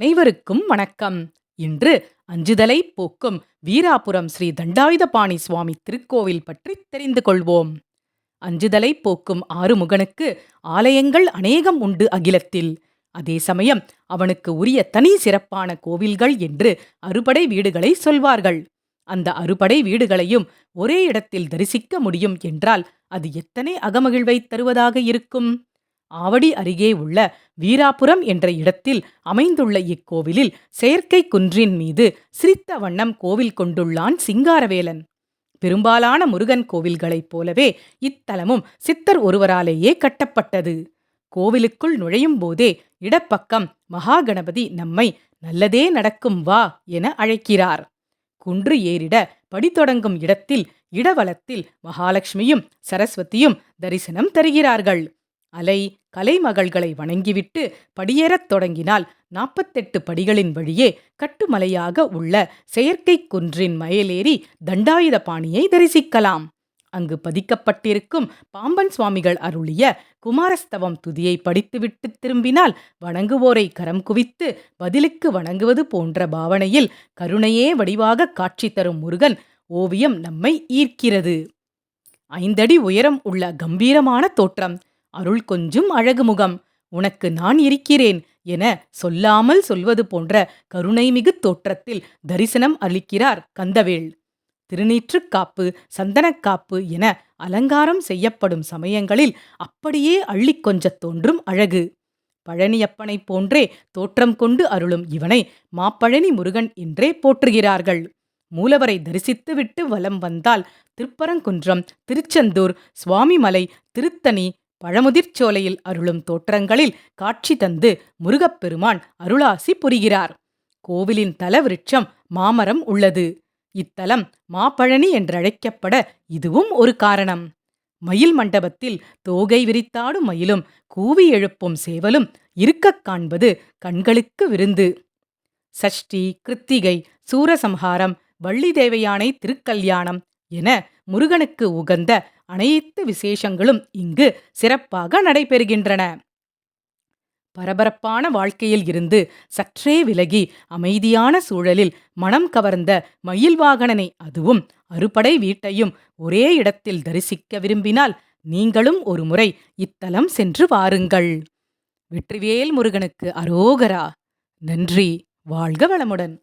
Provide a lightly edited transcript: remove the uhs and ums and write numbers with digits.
அனைவருக்கும் வணக்கம். இன்று அஞ்சுதலை போக்கும் வீராபுரம் ஸ்ரீ தண்டாயுதபாணி சுவாமி திருக்கோவில் பற்றி தெரிந்து கொள்வோம். அஞ்சுதலை போக்கும் ஆறுமுகனுக்கு ஆலயங்கள் அநேகம் உண்டு அகிலத்தில். அதே சமயம் அவனுக்கு உரிய தனி சிறப்பான கோவில்கள் என்று அறுபடை வீடுகளை சொல்வார்கள். அந்த அறுபடை வீடுகளையும் ஒரே இடத்தில் தரிசிக்க முடியும் என்றால் அது எத்தனை அகமகிழ்வை தருவதாக இருக்கும். ஆவடி அருகே உள்ள வீராபுரம் என்ற இடத்தில் அமைந்துள்ள இக்கோவிலில் செயற்கை குன்றின் மீது சிரித்த வண்ணம் கோவில் கொண்டுள்ளான் சிங்காரவேலன். பெரும்பாலான முருகன் கோவில்களைப் போலவே இத்தலமும் சித்தர் ஒருவராலேயே கட்டப்பட்டது. கோவிலுக்குள் நுழையும் போதே இடப்பக்கம் மகாகணபதி நம்மை நல்லதே நடக்கும் வா என அழைக்கிறார். குன்று ஏறிட படி தொடங்கும் இடத்தில் இடவலத்தில் மகாலட்சுமியும் சரஸ்வதியும் தரிசனம் தருகிறார்கள். கலைமகள்களை வணங்கிவிட்டு படியேறத் தொடங்கினால் 48 படிகளின் வழியே கட்டுமலையாக உள்ள செயற்கை குன்றின் மயலேறி தண்டாயுதபாணியை தரிசிக்கலாம். அங்கு பதிக்கப்பட்டிருக்கும் பாம்பன் சுவாமிகள் அருளிய குமாரஸ்தவம் துதியை படித்துவிட்டு திரும்பினால் வணங்குவோரை கரம் குவித்து பதிலுக்கு வணங்குவது போன்ற பாவனையில் கருணையே வடிவாக காட்சி தரும் முருகன் ஓவியம் நம்மை ஈர்க்கிறது. 5 அடி உயரம் உள்ள கம்பீரமான தோற்றம், அருள் கொஞ்சும் அழகு முகம், உனக்கு நான் இருக்கிறேன் என சொல்லாமல் சொல்வது போன்ற கருணைமிகு தோற்றத்தில் தரிசனம் அளிக்கிறார் கந்தவேள். திருநீற்றுக்காப்பு, சந்தனக்காப்பு என அலங்காரம் செய்யப்படும் சமயங்களில் அப்படியே அள்ளி கொஞ்சத் தோன்றும் அழகு. பழனியப்பனை போன்றே தோற்றம் கொண்டு அருளும் இவனை மாப்பழனி முருகன் என்றே போற்றுகிறார்கள். மூலவரை தரிசித்துவிட்டு வலம் வந்தால் திருப்பரங்குன்றம், திருச்செந்தூர், சுவாமிமலை, திருத்தணி, பழமுதிர்ச்சோலையில் அருளும் தோற்றங்களில் காட்சி தந்து முருகப்பெருமான் அருளாசி புரிகிறார். கோவிலின் தல விருட்சம் மாமரம் உள்ளது. இத்தலம் மாப்பழனி என்றழைக்கப்பட இதுவும் ஒரு காரணம். மயில் மண்டபத்தில் தோகை விரித்தாடும் மயிலும் கூவி எழுப்பும் சேவலும் இருக்கக் காண்பது கண்களுக்கு விருந்து. சஷ்டி, கிருத்திகை, சூரசம்ஹாரம், வள்ளி தேவயானை திருக்கல்யாணம் என முருகனுக்கு உகந்த அனைத்து விசேஷங்களும் இங்கு சிறப்பாக நடைபெறுகின்றன. பரபரப்பான வாழ்க்கையில் இருந்து சற்றே விலகி அமைதியான சூழலில் மனம் கவர்ந்த மயில் வாகனனை, அதுவும் அறுபடை வீட்டையும் ஒரே இடத்தில் தரிசிக்க விரும்பினால் நீங்களும் ஒரு முறை இத்தலம் சென்று வாருங்கள். வெற்றிவேல் முருகனுக்கு அரோகரா. நன்றி. வாழ்க வளமுடன்.